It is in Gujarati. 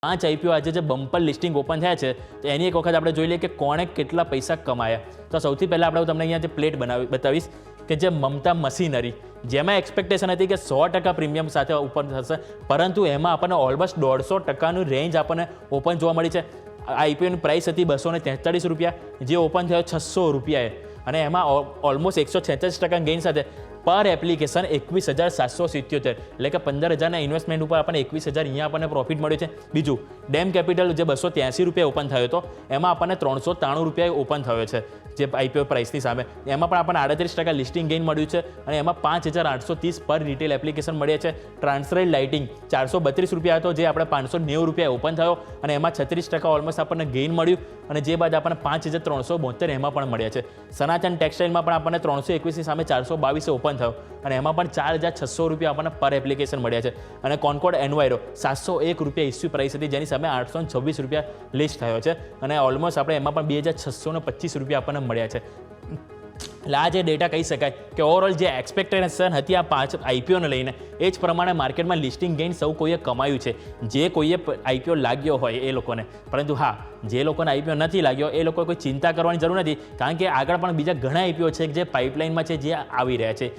5 આઈપીઓ આજે જે બમ્પર લિસ્ટિંગ ઓપન થયા છે તો એની એક વખત આપણે જોઈ લઈએ કે કોણે કેટલા પૈસા કમાયા। તો સૌથી પહેલાં આપણે તમને અહીંયા જે પ્લેટ બતાવીશ કે જે મમતા મશીનરી, જેમાં એક્સપેક્ટેશન હતી કે 100% પ્રીમિયમ સાથે ઓપન થશે, પરંતુ એમાં આપણને ઓલમોસ્ટ 150%નું રેન્જ આપણને ઓપન જોવા મળી છે। આઈપીઓની પ્રાઇસ હતી 243 રૂપિયા, જે ઓપન થયો 600 રૂપિયાએ, અને એમાં ઓલમોસ્ટ 146% ગેઇન સાથે પર એપ્લિકેશન 21,777, એટલે કે 15,000ના ઇન્વેસ્ટમેન્ટ ઉપર આપણને 21,000 અહીંયા આપણને પ્રોફિટ મળ્યો છે। બીજું ડેમ કેપિટલ જે 283 રૂપિયા ઓપન થયો હતો, એમાં આપણને 393 રૂપિયા ઓપન થયો છે જે આઈપીઓ પ્રાઇસની સામે, એમાં પણ આપણને 38% લિસ્ટિંગ ગેઇન મળ્યું છે, અને એમાં 5,830 પર રિટેલ એપ્લિકેશન મળ્યા છે। ટ્રાન્સરેટ લાઇટિંગ 432 રૂપિયા હતો, જે આપણે 590 રૂપિયા ઓપન થયો, અને એમાં 36% ઓલમોસ્ટ આપણને ગેઇન મળ્યું, અને જે બાદ આપણને 5,372 એમાં પણ મળ્યા છે। સનાતન ટેક્સટાઇલમાં પણ આપણને 321ની સામે 422 ઓપન થયો, અને એમાં પણ 4,600 રૂપિયા આપણને પર એપ્લિકેશન મળ્યા છે। અને કોન્કોર્ડ એન્વાયરો 701 રૂપિયા ઇસ્યુ પ્રાઇસ હતી, જેની સામે 826 રૂપિયા લિસ્ટ થયો છે, અને ઓલમોસ્ટ આપણે એમાં પણ 2,625 રૂપિયા આપણને મળ્યા છે। એટલે આ જે ડેટા કહી શકાય કે ઓવરઓલ જે એક્સપેક્ટેશન હતી આ 5 આઈપીઓને લઈને, એ જ પ્રમાણે માર્કેટમાં લિસ્ટિંગ ગેઇન સૌ કોઈએ કમાયું છે, જે કોઈએ આઈપીઓ લાગ્યો હોય એ લોકોને। પરંતુ હા, જે લોકોને આઈપીઓ નથી લાગ્યો એ લોકોએ કોઈ ચિંતા કરવાની જરૂર નથી, કારણ કે આગળ પણ બીજા ઘણા આઈપીઓ છે જે પાઇપલાઇનમાં છે, જે આવી રહ્યા છે।